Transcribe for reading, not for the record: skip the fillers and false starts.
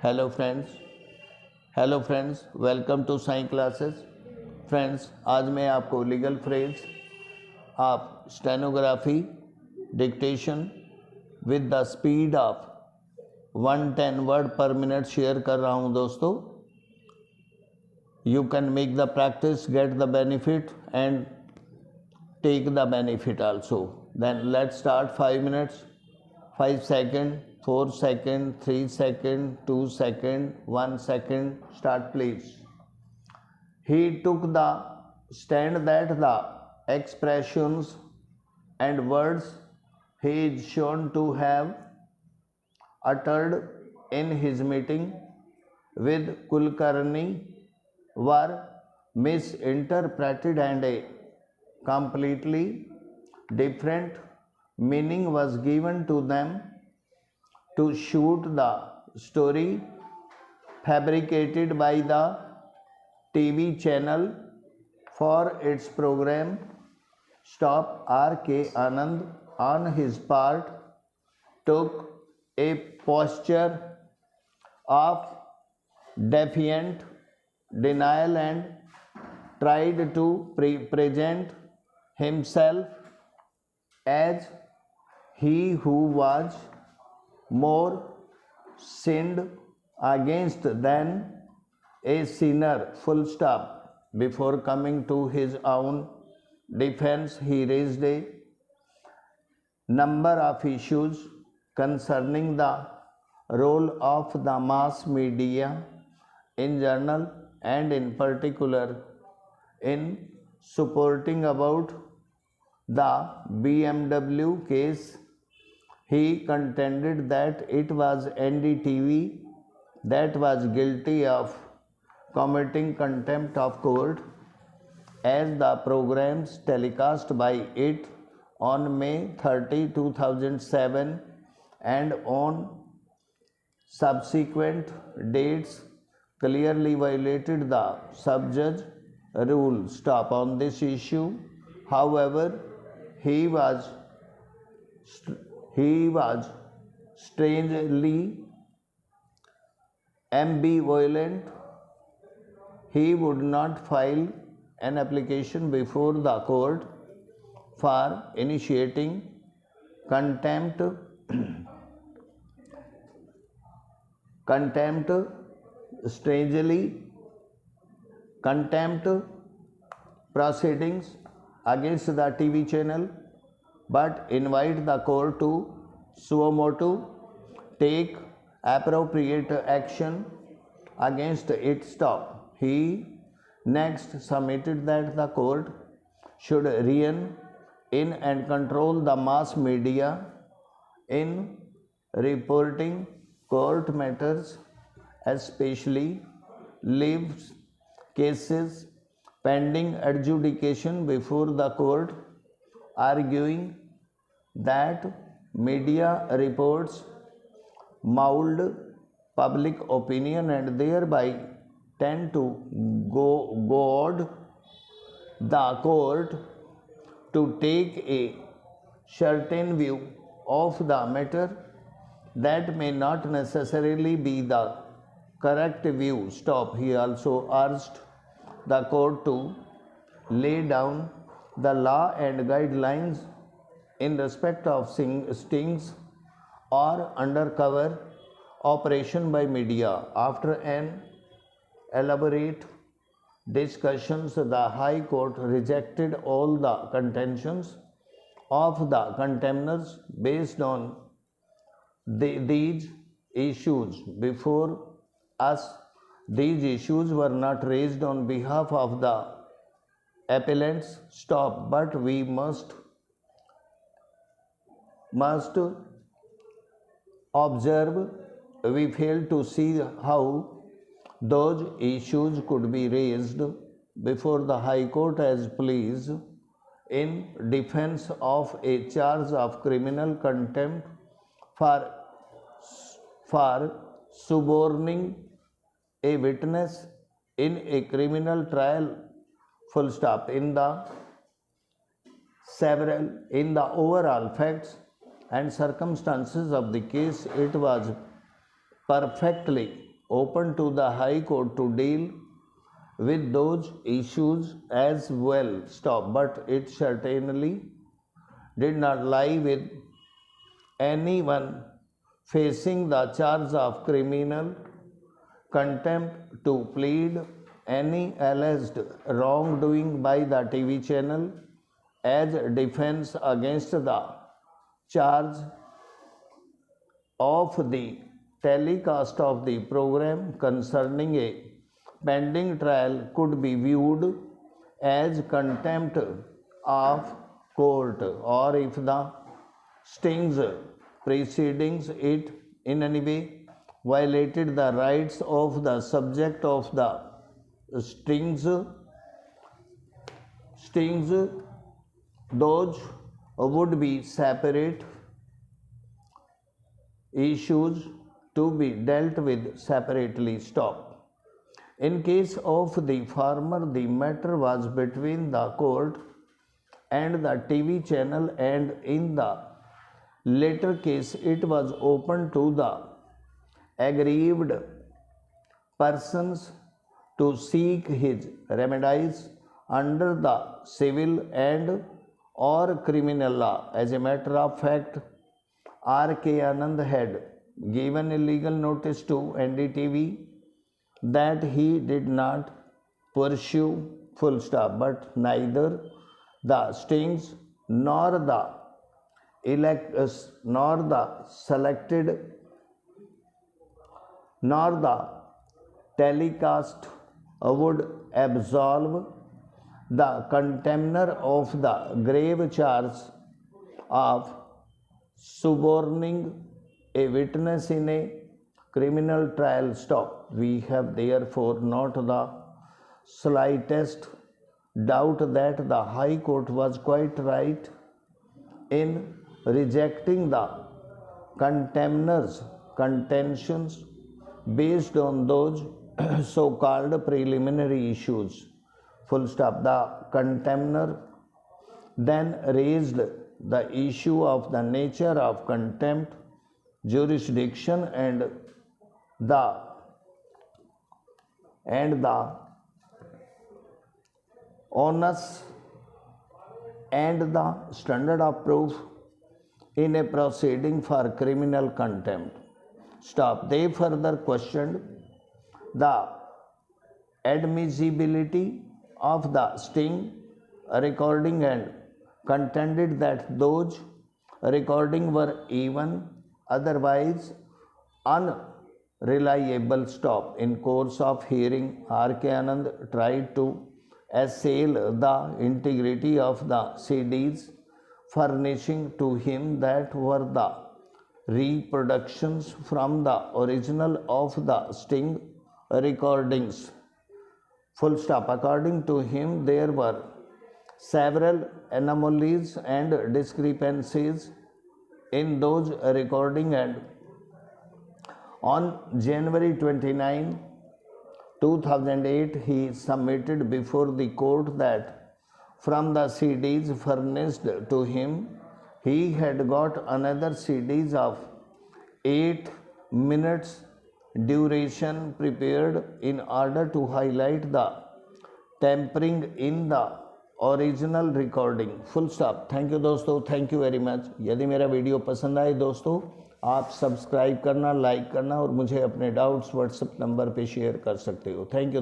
Hello friends, welcome to science classes. Friends, आज मैं आपको लीगल फ्रेज आप stenography dictation with the speed of 110 word per minute share कर रहा हूं दोस्तों। You can make the practice, get the benefit and take the benefit also. Then let's start. 5 minutes, 5 seconds, 4 seconds, 3 seconds, 2 seconds, 1 second. Start, please. He took the stand that the expressions and words he is shown to have uttered in his meeting with Kulkarni were misinterpreted and a completely different meaning was given to them to shoot the story fabricated by the TV channel for its program. Stop. R.K. Anand, on his part, took a posture of defiant denial and tried to present himself as he who was more sinned against than a sinner. Full stop. Before coming to his own defense, he raised a number of issues concerning the role of the mass media in general and in particular in supporting about the BMW case. He contended that it was NDTV that was guilty of committing contempt of court, as the programs telecast by it on May 30, 2007 and on subsequent dates clearly violated the subjudge rule. Stop. On this issue, however, he was strangely ambivalent. He would not file an application before the court for initiating contempt proceedings against the TV channel, but invite the court to suo motu take appropriate action against it. Stop. He next submitted that the court should rein in and control the mass media in reporting court matters, especially live cases pending adjudication before the court, arguing that media reports mold public opinion and thereby tend to goad the court to take a certain view of the matter that may not necessarily be the correct view. Stop. He also urged the court to lay down the law and guidelines in respect of stings or undercover operation by media. After an elaborate discussions, the High Court rejected all the contentions of the contemners based on these issues before us. These issues were not raised on behalf of the appellants. Stop. But we must observe, we fail to see how those issues could be raised before the High Court as pleas in defense of a charge of criminal contempt for suborning a witness in a criminal trial. Full stop. In the overall facts and circumstances of the case, it was perfectly open to the High Court to deal with those issues as well. Stop. But it certainly did not lie with anyone facing the charge of criminal contempt to plead any alleged wrongdoing by the TV channel as defense against the charge of the telecast of the program concerning a pending trial could be viewed as contempt of court, or if the Sting's proceedings it in any way violated the rights of the subject of the Sting's, those would be separate issues to be dealt with separately. Stop. In case of the former, the matter was between the court and the TV channel, and in the later case it was open to the aggrieved persons to seek his remedies under the civil and or criminal law. As a matter of fact, R.K. Anand had given a legal notice to NDTV that he did not pursue full stop, but neither the Stings nor the telecast would absolve the contemner of the grave charge of suborning a witness in a criminal trial. Stop. We have therefore not the slightest doubt that the High Court was quite right in rejecting the contemner's contentions based on those so-called preliminary issues. Full stop. The contemner then raised the issue of the nature of contempt, jurisdiction, and the onus and the standard of proof in a proceeding for criminal contempt. Stop. They further questioned the admissibility of the Sting recording and contended that those recordings were even otherwise unreliable. Stop. In course of hearing, R.K. Anand tried to assail the integrity of the CDs furnishing to him that were the reproductions from the original of the Sting recordings. Full stop. According to him, there were several anomalies and discrepancies in those recordings, and on January 29, 2008, he submitted before the court that from the CDs furnished to him, he had got another CDs of 8 minutes duration prepared in order to highlight the tampering in the original recording. Full stop. Thank you दोस्तों, thank you very much. यदि मेरा video पसंद आए दोस्तों, आप subscribe करना, like करना और मुझे अपने डाउट्स व्हाट्सएप नंबर पे शेयर कर सकते हो. Thank you.